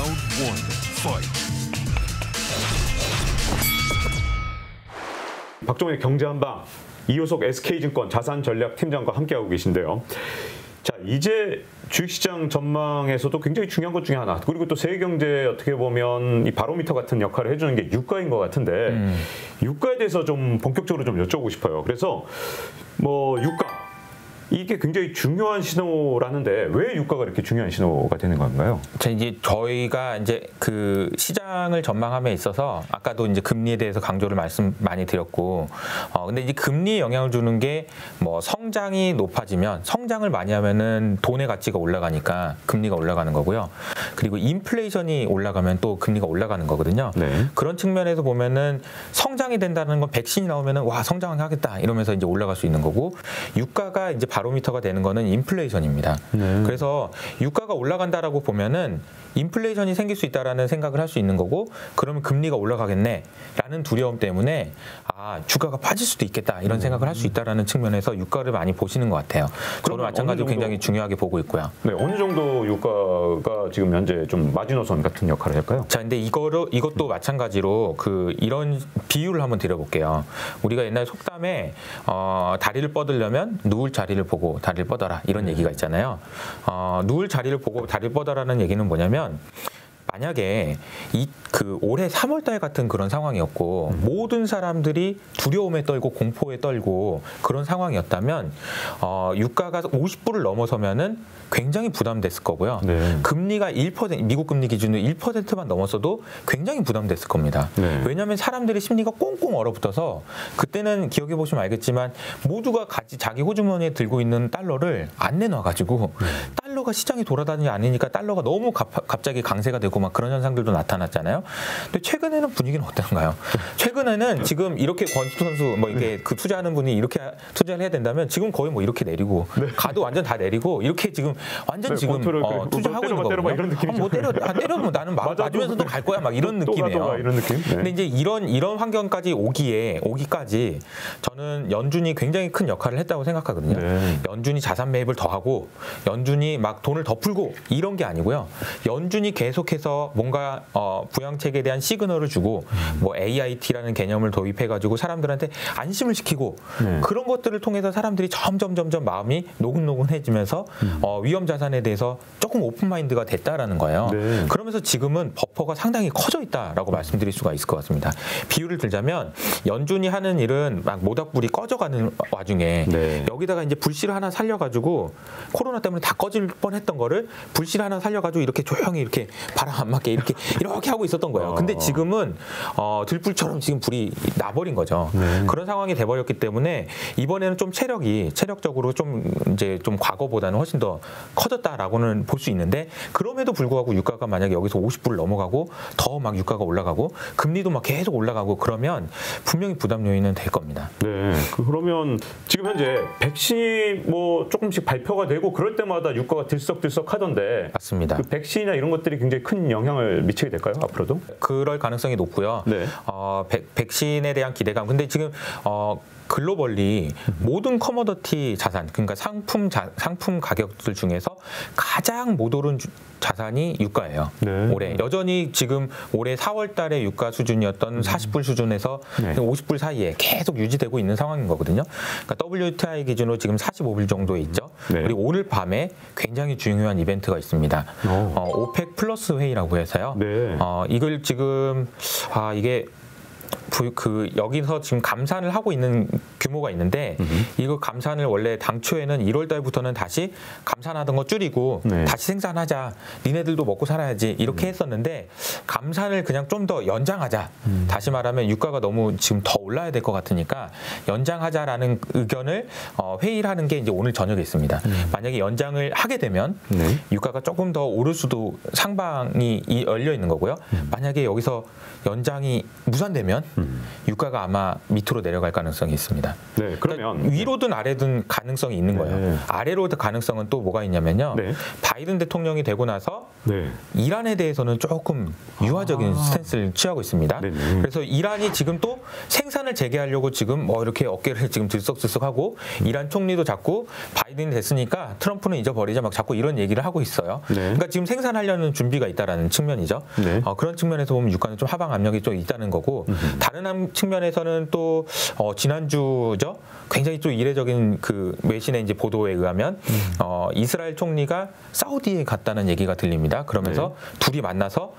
Round 1, fight. 박종훈의 경제한방 이효석 SK증권 자산전략팀장과 함께하고 계신데요. 자, 이제 주식시장 전망에서도 굉장히 중요한 것 중에 하나, 그리고 또 세계경제에 어떻게 보면 이 바로미터 같은 역할을 해주는 게 유가인 것 같은데 유가에 대해서 좀 본격적으로 좀 여쭤보고 싶어요. 그래서 뭐 유가 이게 굉장히 중요한 신호라는데 왜 유가가 이렇게 중요한 신호가 되는 건가요? 이제 저희가 이제 그 시장을 전망함에 있어서 아까도 이제 금리에 대해서 강조를 말씀 많이 드렸고, 근데 이제 금리에 영향을 주는 게 뭐 성장이 높아지면, 성장을 많이 하면은 돈의 가치가 올라가니까 금리가 올라가는 거고요. 그리고 인플레이션이 올라가면 또 금리가 올라가는 거거든요. 네. 그런 측면에서 보면은 성장이 된다는 건 백신이 나오면은 와 성장하겠다 이러면서 이제 올라갈 수 있는 거고, 유가가 이제 바로미터가 되는 거는 인플레이션입니다. 그래서 유가가 올라간다라고 보면은 인플레이션이 생길 수 있다라는 생각을 할 수 있는 거고, 그러면 금리가 올라가겠네라는 두려움 때문에 주가가 빠질 수도 있겠다 이런 생각을 할 수 있다라는 측면에서 유가를 많이 보시는 것 같아요. 저도 마찬가지로 굉장히 중요하게 보고 있고요. 네, 어느 정도 유가가 지금 현재 좀 마지노선 같은 역할을 할까요? 자, 근데 이것도 마찬가지로 이런 비유를 한번 드려볼게요. 우리가 옛날 속담에 다리를 뻗으려면 누울 자리를 보고 다리를 뻗어라 이런 얘기가 있잖아요. 누울 자리를 보고 다리를 뻗어라는 얘기는 뭐냐면, 만약에 올해 3월달 같은 그런 상황이었고 모든 사람들이 두려움에 떨고 공포에 떨고 그런 상황이었다면 유가가 50불을 넘어서면은 굉장히 부담됐을 거고요. 네. 금리가 1%, 미국 금리 기준으로 1%만 넘었어도 굉장히 부담됐을 겁니다. 네. 왜냐하면 사람들의 심리가 꽁꽁 얼어붙어서, 그때는 기억해 보시면 알겠지만 모두가 자기 호주머니에 들고 있는 달러를 안 내놔가지고 달러가 시장이 돌아다니지 않으니까 달러가 너무 갑자기 강세가 되고 막 그런 현상들도 나타났잖아요. 근데 최근에는 분위기는 어떤가요? 최근에는 지금 이렇게 권투 선수 뭐 이게 그 투자하는 분이 이렇게 투자를 해야 된다면 지금 거의 뭐 이렇게 내리고 가도 완전 다 내리고 이렇게 지금 완전 지금 투자하고 있는 거거든요. 이런 느낌이죠. 때려 뭐 나는 맞으면서도 갈 거야 막 이런 느낌이에요. 이런 느낌? 네. 근데 이제 이런 환경까지 오기까지 저는 연준이 굉장히 큰 역할을 했다고 생각하거든요. 네. 연준이 자산 매입을 더 하고 연준이 막 돈을 더 풀고 이런 게 아니고요. 연준이 계속해서 뭔가 부양책에 대한 시그널을 주고 뭐 AIT라는 개념을 도입해가지고 사람들한테 안심을 시키고 그런 것들을 통해서 사람들이 점점 마음이 노근노근해지면서 위험 자산에 대해서 조금 오픈마인드가 됐다라는 거예요. 네. 그러면서 지금은 버퍼가 상당히 커져 있다라고 말씀드릴 수가 있을 것 같습니다. 비유를 들자면 연준이 하는 일은 막 모닥불이 꺼져가는 와중에 여기다가 이제 불씨를 하나 살려가지고, 코로나 때문에 다 꺼질 뻔했던 거를 불씨를 하나 살려가지고 이렇게 조용히 이렇게 바람 안 맞게 이렇게 하고 있었던 거예요. 근데 지금은 들불처럼 지금 불이 나버린 거죠. 그런 상황이 돼버렸기 때문에 이번에는 좀 체력적으로 좀 이제 좀 과거보다는 훨씬 더 커졌다라고는 볼 수 있는데, 그럼에도 불구하고 유가가 만약에 여기서 50불을 넘어가고 더 막 유가가 올라가고 금리도 막 계속 올라가고 그러면 분명히 부담 요인은 될 겁니다. 네. 그러면 지금 현재 백신이 뭐 조금씩 발표가 되고 그럴 때마다 유가가 들썩들썩 하던데, 맞습니다. 그 백신이나 이런 것들이 굉장히 큰 영향을 미치게 될까요, 앞으로도? 그럴 가능성이 높고요. 네. 백신에 대한 기대감. 근데 지금 글로벌리 모든 커머더티 자산, 그러니까 상품 가격들 중에서 가장 못 오른 자산이 유가예요. 올해 여전히 지금 올해 4월 달에 유가 수준이었던 40불 수준에서 50불 사이에 계속 유지되고 있는 상황인 거거든요. 그러니까 WTI 기준으로 지금 45불 정도에 있죠. 그리고 오늘 밤에 굉장히 중요한 이벤트가 있습니다. 오펙 플러스 회의라고 해서요. 이걸 지금 이게 여기서 지금 감산을 하고 있는 규모가 있는데, 이거 감산을 원래 당초에는 1월 달부터는 다시 감산하던 거 줄이고 다시 생산하자, 니네들도 먹고 살아야지 이렇게 했었는데, 감산을 그냥 좀 더 연장하자, 다시 말하면 유가가 너무 지금 더 올라야 될 것 같으니까 연장하자라는 의견을 회의를 하는 게 이제 오늘 저녁에 있습니다. 만약에 연장을 하게 되면 유가가 조금 더 오를 수도 상방이 열려 있는 거고요. 만약에 여기서 연장이 무산되면 유가가 아마 밑으로 내려갈 가능성이 있습니다. 네, 그러면 그러니까 위로든 아래든 가능성이 있는 거예요. 네. 아래로든 가능성은 또 뭐가 있냐면요. 네. 바이든 대통령이 되고 나서 네. 이란에 대해서는 조금 유화적인 스탠스를 취하고 있습니다. 네네. 그래서 이란이 지금 또 생산을 재개하려고 지금 뭐 이렇게 어깨를 지금 들썩들썩하고 이란 총리도 자꾸 바이든이 됐으니까 트럼프는 잊어버리자 막 자꾸 이런 얘기를 하고 있어요. 네. 그러니까 지금 생산하려는 준비가 있다라는 측면이죠. 네. 그런 측면에서 보면 유가는 좀 하방 압력이 좀 있다는 거고 다른 측면에서는 또 지난주죠. 굉장히 또 이례적인 그 외신의 이제 보도에 의하면 이스라엘 총리가 사우디에 갔다는 얘기가 들립니다. 그러면서 둘이 만나서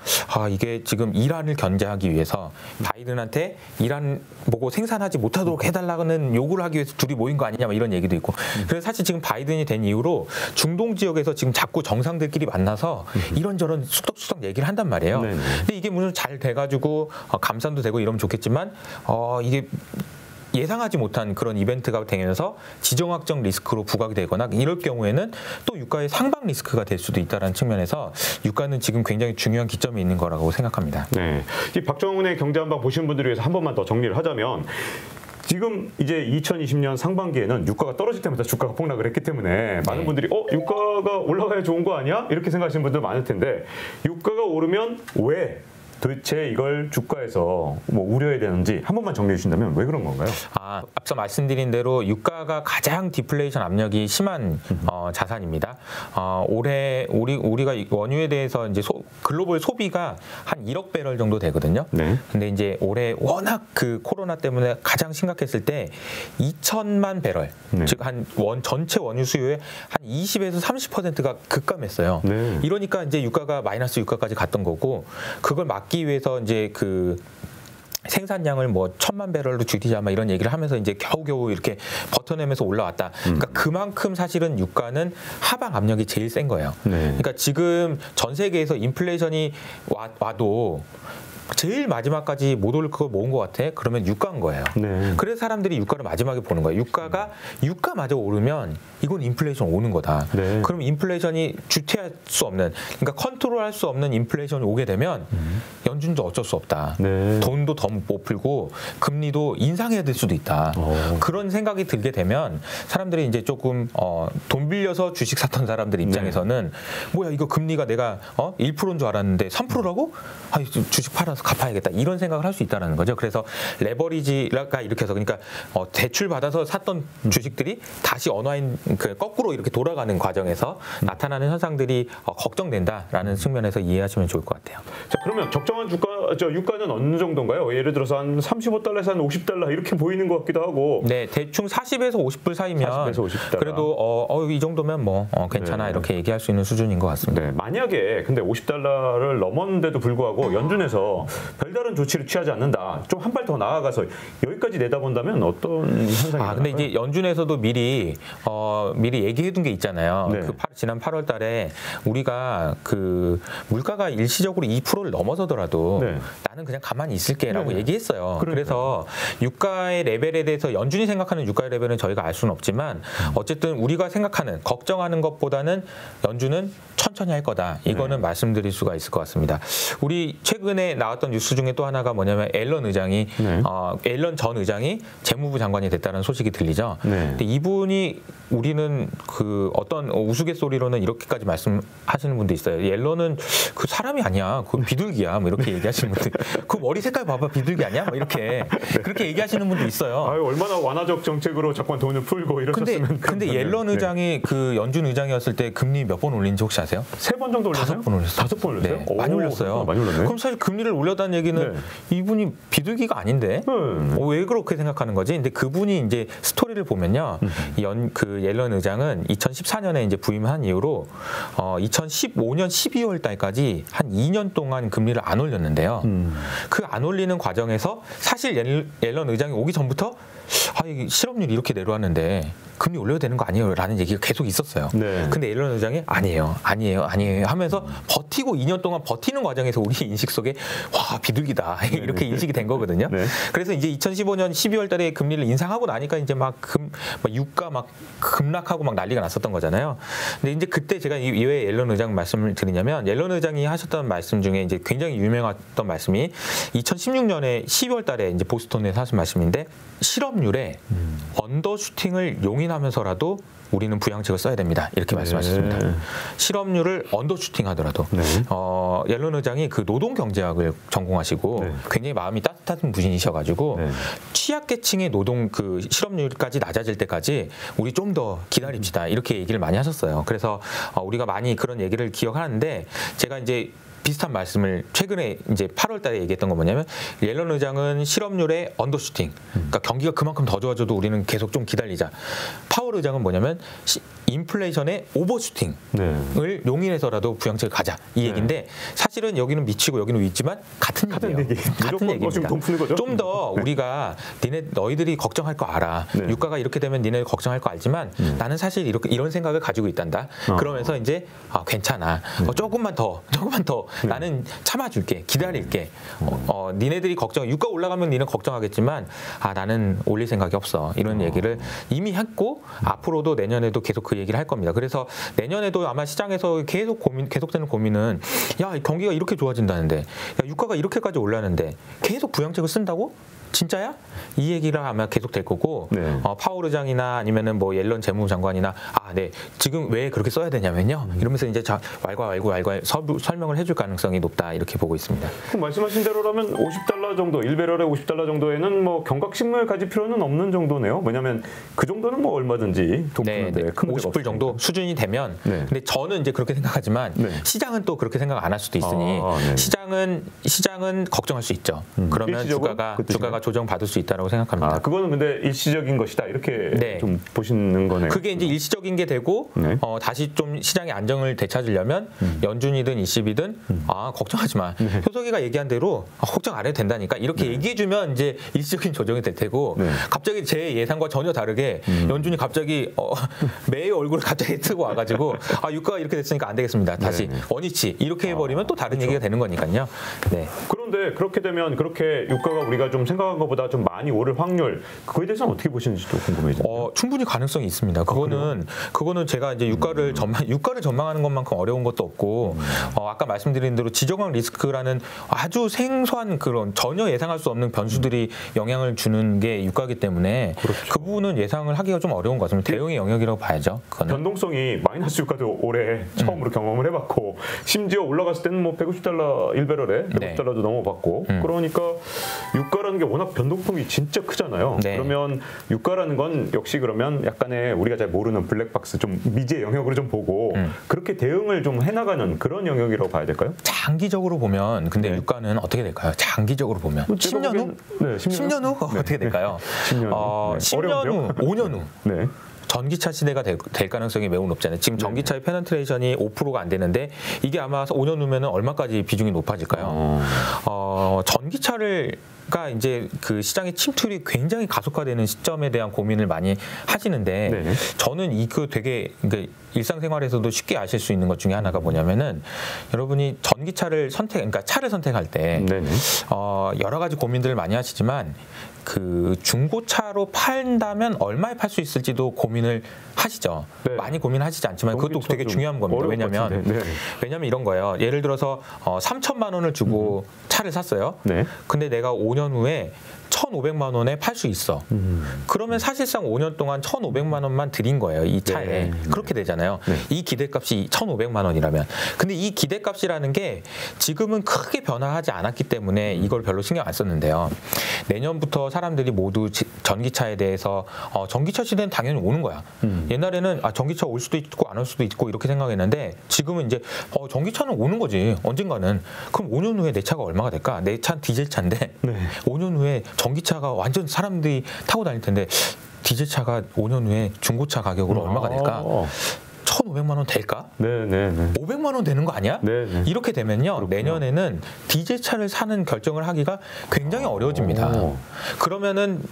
이게 지금 이란을 견제하기 위해서 바이든한테 이란 보고 생산하지 못하도록 해달라는 요구를 하기 위해서 둘이 모인 거 아니냐 막 이런 얘기도 있고. 그래서 사실 지금 바이든이 된 이후로 중동 지역에서 지금 자꾸 정상들끼리 만나서 이런저런 수덕수덕 얘기를 한단 말이에요. 근데 이게 무슨 잘 돼가지고 감산도 되고 이러면 좋겠지만 이게 예상하지 못한 그런 이벤트가 되면서 지정학적 리스크로 부각이 되거나 이럴 경우에는 또 유가의 상방 리스크가 될 수도 있다는 측면에서 유가는 지금 굉장히 중요한 기점에 있는 거라고 생각합니다. 네, 이 박정훈의 경제한방 보시는 분들을 위해서 한 번만 더 정리를 하자면 지금 이제 2020년 상반기에는 유가가 떨어질 때마다 주가가 폭락을 했기 때문에 많은 분들이 유가가 올라가야 좋은 거 아니야? 이렇게 생각하시는 분들 많을 텐데 유가가 오르면 왜 도대체 이걸 주가에서 뭐 우려해야 되는지 한 번만 정리해 주신다면 왜 그런 건가요? 앞서 말씀드린 대로 유가가 가장 디플레이션 압력이 심한 자산입니다. 올해 우리가 원유에 대해서 이제 글로벌 소비가 한 1억 배럴 정도 되거든요. 네. 근데 이제 올해 워낙 그 코로나 때문에 가장 심각했을 때 2천만 배럴, 즉 한 전체 원유 수요의 한 20에서 30%가 급감했어요. 네. 이러니까 이제 유가가 마이너스 유가까지 갔던 거고 그걸 막기 위해서 이제 그 생산량을 뭐 1,000만 배럴로 줄이자 막 이런 얘기를 하면서 이제 겨우겨우 이렇게 버텨내면서 올라왔다. 그러니까 그만큼 사실은 유가는 하방 압력이 제일 센 거예요. 그러니까 지금 전 세계에서 인플레이션이 와도 제일 마지막까지 못 올 거 모은 것 같아? 그러면 유가인 거예요. 네. 그래서 사람들이 유가를 마지막에 보는 거예요. 유가마저 오르면 이건 인플레이션 오는 거다. 네. 그럼 인플레이션이 주체할 수 없는, 그러니까 컨트롤할 수 없는 인플레이션이 오게 되면 연준도 어쩔 수 없다. 네. 돈도 더 못 풀고 금리도 인상해야 될 수도 있다. 그런 생각이 들게 되면 사람들이 이제 조금 돈 빌려서 주식 샀던 사람들 입장에서는 뭐야 이거 금리가 내가 1%인 줄 알았는데 3%라고? 주식 팔아서 갚아야겠다 이런 생각을 할 수 있다는 거죠. 그래서 레버리지가 이렇게 해서 그러니까 대출 받아서 샀던 주식들이 다시 언와인 거꾸로 이렇게 돌아가는 과정에서 나타나는 현상들이 걱정된다라는 측면에서 이해하시면 좋을 것 같아요. 자, 그러면 적정한 유가는 어느 정도인가요? 예를 들어서 한 35달러에서 한 50달러 이렇게 보이는 것 같기도 하고. 네, 대충 40에서 50불 사이면 40에서 50달러. 그래도 이 정도면 뭐 괜찮아 이렇게 얘기할 수 있는 수준인 것 같습니다. 네, 만약에 근데 50달러를 넘었는데도 불구하고 연준에서 별다른 조치를 취하지 않는다. 좀 한 발 더 나아가서 여기까지 내다본다면 어떤 현상이 근데 이제 연준에서도 미리 얘기해둔 게 있잖아요. 네. 지난 8월달에 우리가 그 물가가 일시적으로 2%를 넘어서더라도 나는 그냥 가만히 있을게라고 얘기했어요. 그래서 유가의 레벨에 대해서 연준이 생각하는 유가의 레벨은 저희가 알 수는 없지만 어쨌든 우리가 생각하는 걱정하는 것보다는 연준은 천천히 할 거다. 이거는 말씀드릴 수가 있을 것 같습니다. 우리 최근에 나왔던 뉴스 중에 또 하나가 뭐냐면 앨런 전 의장이 재무부 장관이 됐다는 소식이 들리죠. 근데 이분이 우리는 그 어떤 우스갯소리로는 이렇게까지 말씀하시는 분도 있어요. 앨런은 그 사람이 아니야. 그 비둘기야. 뭐 이렇게 얘기하시는 분들. 그 머리 색깔 봐봐. 비둘기 아니야? 뭐 이렇게 그렇게 얘기하시는 분도 있어요. 얼마나 완화적 정책으로 자꾸 돈을 풀고 이러셨으면. 근데 앨런 의장이 그 연준 의장이었을 때 금리 몇 번 올린지 혹시 아세요? 3번 정도 올렸어요? 5번 올렸어요. 5번 올렸어요? 네, 많이 올렸어요. 많이 올렸네. 그럼 사실 금리를 올렸다는 얘기는 이분이 비둘기가 아닌데 왜 그렇게 생각하는 거지? 근데 그분이 이제 스토리를 보면요, 그 앨런 의장은 2014년에 이제 부임한 이후로 2015년 12월 달까지 한 2년 동안 금리를 안 올렸는데요. 그 안 올리는 과정에서 사실 앨런 의장이 오기 전부터 이게 실업률이 이렇게 내려왔는데 금리 올려야 되는 거 아니에요? 라는 얘기가 계속 있었어요. 네. 근데 옐런 의장이 아니에요 하면서 버티고 2년 동안 버티는 과정에서 우리 인식 속에 와 비둘기다 이렇게 인식이 된 거거든요. 네. 그래서 이제 2015년 12월 달에 금리를 인상하고 나니까 이제 막 유가 막 급락하고 막 난리가 났었던 거잖아요. 근데 이제 그때 제가 왜 옐런 의장 말씀을 드리냐면 ယေ런 의장이 하셨던 말씀 중에 이제 굉장히 유명했던 말씀이 2016년에 12월 달에 이제 보스턴에서 하신 말씀인데 실업률에 언더슈팅을 용인하면서라도 우리는 부양책을 써야 됩니다. 이렇게 말씀하셨습니다. 실업률을 언더슈팅 하더라도 옐런 의장이 그 노동경제학을 전공하시고 굉장히 마음이 따뜻한 분이셔가지고 취약계층의 노동 그 실업률까지 낮아질 때까지 우리 좀 더 기다립시다. 이렇게 얘기를 많이 하셨어요. 그래서 우리가 많이 그런 얘기를 기억하는데 제가 이제 비슷한 말씀을 최근에 이제 8월 달에 얘기했던 건 뭐냐면 옐런 의장은 실업률의 언더슈팅, 그러니까 경기가 그만큼 더 좋아져도 우리는 계속 좀 기다리자. 파월 의장은 뭐냐면 인플레이션의 오버슈팅을 용인해서라도 부양책을 가자 이 얘기인데 사실은 여기는 미치고 여기는 위지만 같은 얘기예요. 같은 얘기입니다. 좀 더 우리가 너희들이 걱정할 거 알아. 유가가 이렇게 되면 니네 걱정할 거 알지만 나는 사실 이런 생각을 가지고 있단다. 그러면서 이제 괜찮아. 조금만 더 나는 참아줄게. 기다릴게. 니네들이 걱정 유가 올라가면 니는 걱정하겠지만 나는 올릴 생각이 없어. 이런 얘기를 이미 했고 앞으로도 내년에도 계속 그 얘기를 할 겁니다. 그래서 내년에도 아마 시장에서 계속되는 고민은 경기가 이렇게 좋아진다는데 유가가 이렇게까지 올라는데 계속 부양책을 쓴다고? 진짜야? 이 얘기가 아마 계속 될 거고 파월 의장이나 아니면은 뭐 옐런 재무부 장관이나 지금 왜 그렇게 써야 되냐면요 이러면서 이제 왈가 설명을 해줄 가능성이 높다 이렇게 보고 있습니다. 그럼 말씀하신 대로라면 $50 정도 1배럴에 $50 정도에는 뭐 경각심을 가질 필요는 없는 정도네요. 왜냐하면 그 정도는 뭐 얼마든지 돈푸는데 큰 문제가 50불 정도 수준이 되면 근데 저는 이제 그렇게 생각하지만 시장은 또 그렇게 생각 안 할 수도 있으니 시장은 걱정할 수 있죠. 그러면 주가가 조정받을 수 있다고 생각합니다. 그거는 근데 일시적인 것이다 이렇게 좀 보시는 거네요. 그게 이제 일시적인 게 되고 다시 좀 시장의 안정을 되찾으려면 연준이든 ECB든 걱정하지 마. 효석이가 얘기한 대로 걱정 안 해도 된다니까 이렇게 얘기해주면 이제 일시적인 조정이 될 테고 갑자기 제 예상과 전혀 다르게 연준이 갑자기 매의 얼굴을 갑자기 트고 와가지고 유가가 이렇게 됐으니까 안 되겠습니다. 다시 원위치 이렇게 해버리면 또 다른 얘기가 되는 거니까요. 그런데 그렇게 되면 그렇게 유가가 우리가 좀 생각한 것보다 좀 많이 오를 확률 그거에 대해서는 어떻게 보시는지도 궁금해요. 충분히 가능성이 있습니다. 그거는 제가 이제 유가를 전망하는 것만큼 어려운 것도 없고 아까 말씀드린 대로 지정학 리스크라는 아주 생소한 그런 전혀 예상할 수 없는 변수들이 영향을 주는 게 유가이기 때문에 그 부분은 예상을 하기가 좀 어려운 것 같습니다. 대응의 영역이라고 봐야죠. 그거는. 변동성이 마이너스 유가도 올해 처음으로 경험을 해봤고 심지어 올라갔을 때는 뭐 $150 1배럴에 $150도 넘어봤고 그러니까 유가라는 게 워낙 변동폭이 진짜 크잖아요. 그러면 유가라는 건 역시 그러면 약간의 우리가 잘 모르는 블랙박스 좀 미지의 영역으로 좀 보고 그렇게 대응을 좀 해나가는 그런 영역이라고 봐야 될까요? 장기적으로 보면 근데 유가는 어떻게 될까요? 장기적으로 보면 10년 후? 10년 후? 어떻게 될까요? 10년 후, 5년 후. 전기차 시대가 될 가능성이 매우 높잖아요. 지금 전기차의 페네트레이션이 5%가 안 되는데 이게 아마 5년 후면은 얼마까지 비중이 높아질까요? 전기차가 이제 그 시장의 침투율이 굉장히 가속화되는 시점에 대한 고민을 많이 하시는데 저는 이거 되게 일상생활에서도 쉽게 아실 수 있는 것 중에 하나가 뭐냐면은 여러분이 전기차를 그러니까 차를 선택할 때 여러 가지 고민들을 많이 하시지만 그 중고차로 판다면 얼마에 팔 수 있을지도 고민을 하시죠. 많이 고민하시지 않지만 그것도 되게 중요한 겁니다. 왜냐면 이런 거예요. 예를 들어서 3천만 원을 주고 차를 샀어요. 근데 내가 5년 후에 1,500만 원에 팔 수 있어. 그러면 사실상 5년 동안 1,500만 원만 드린 거예요. 이 차에. 그렇게 되잖아요. 이 기대값이 1,500만 원이라면. 근데 이 기대값이라는 게 지금은 크게 변화하지 않았기 때문에 이걸 별로 신경 안 썼는데요. 내년부터 사람들이 모두 전기차에 대해서 전기차 시대는 당연히 오는 거야. 옛날에는 전기차 올 수도 있고 안 올 수도 있고 이렇게 생각했는데 지금은 이제 전기차는 오는 거지. 언젠가는. 그럼 5년 후에 내 차가 얼마가 될까? 내 차는 디젤차인데 5년 후에 전기차가 완전 사람들이 타고 다닐 텐데 디젤차가 5년 후에 중고차 가격으로 얼마가 될까? 1,500만 원 될까? 500만 원 되는 거 아니야? 이렇게 되면요. 그렇구나. 내년에는 디젤차를 사는 결정을 하기가 굉장히 어려워집니다. 그러면은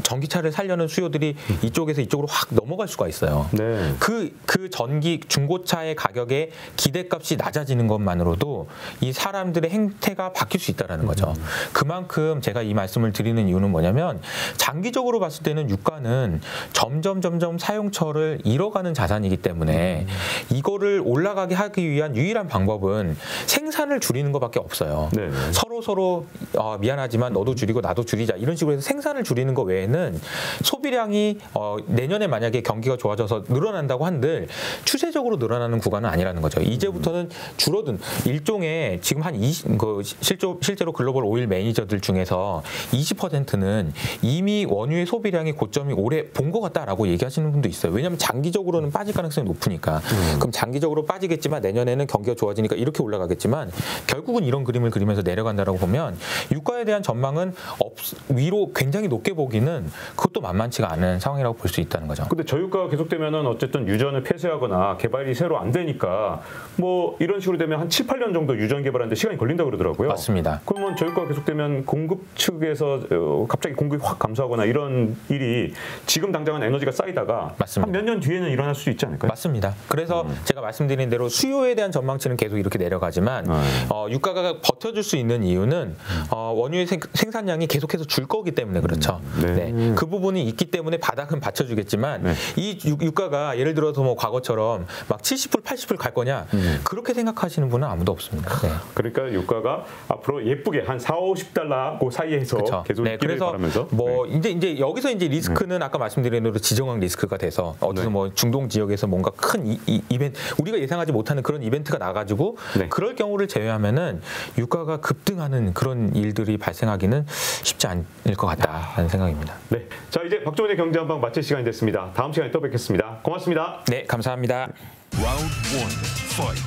전기차를 살려는 수요들이 이쪽에서 이쪽으로 확 넘어갈 수가 있어요. 네. 그 전기 중고차의 가격의 기대값이 낮아지는 것만으로도 이 사람들의 행태가 바뀔 수 있다는 거죠. 그만큼 제가 이 말씀을 드리는 이유는 뭐냐면 장기적으로 봤을 때는 유가는 점점 사용처를 잃어가는 자산이기 때문에 이거를 올라가게 하기 위한 유일한 방법은 생산을 줄이는 것밖에 없어요. 네. 서로 미안하지만 너도 줄이고 나도 줄이자 이런 식으로 해서 생산을 줄이는 것 외에는 소비량이 내년에 만약에 경기가 좋아져서 늘어난다고 한들 추세적으로 늘어나는 구간은 아니라는 거죠. 이제부터는 줄어든 일종의 지금 한 20, 실제로 글로벌 오일 매니저들 중에서 20%는 이미 원유의 소비량의 고점이 올해 본 것 같다라고 얘기하시는 분도 있어요. 왜냐하면 장기적으로는 빠질 가능성이 높으니까. 그럼 장기적으로 빠지겠지만 내년에는 경기가 좋아지니까 이렇게 올라가겠지만 결국은 이런 그림을 그리면서 내려간다라고 보면 유가에 대한 전망은 위로 굉장히 높게 보기는 그것도 만만치가 않은 상황이라고 볼 수 있다는 거죠. 근데 저유가가 계속되면은 어쨌든 유전을 폐쇄하거나 개발이 새로 안 되니까 뭐 이런 식으로 되면 한 7, 8년 정도 유전 개발하는데 시간이 걸린다고 그러더라고요. 맞습니다. 그러면 저유가가 계속되면 공급 측에서 갑자기 공급이 확 감소하거나 이런 일이 지금 당장은 에너지가 쌓이다가 맞습니다. 한 몇 년 뒤에는 일어날 수 있지 않을까요? 맞습니다. 그래서 제가 말씀드린 대로 수요에 대한 전망치는 계속 이렇게 내려가지만 유가가 버텨줄 수 있는 이유는 원유의 생산량이 계속해서 줄 거기 때문에 그렇죠. 네. 그 부분이 있기 때문에 바닥은 받쳐주겠지만 이 유가가 예를 들어서 뭐 과거처럼 막 70불, 80불 갈 거냐 그렇게 생각하시는 분은 아무도 없습니다. 네. 그러니까 유가가 앞으로 예쁘게 한 4, 50달러 그 사이에서 그쵸. 계속 네, 있기를 그래서 바라면서 뭐 이제 여기서 이제 리스크는 아까 말씀드린 대로 지정학 리스크가 돼서 어디서 뭐 중동 지역에서 뭔가 큰 이벤트 우리가 예상하지 못하는 그런 이벤트가 나가지고 그럴 경우를 제외하면은 유가가 급등하는 그런 일들이 발생하기는 쉽지 않을 것 같다라는 생각입니다. 네, 자 이제 박종훈의 경제 한방 마칠 시간이 됐습니다. 다음 시간에 또 뵙겠습니다. 고맙습니다. 네, 감사합니다. Round 1, fight.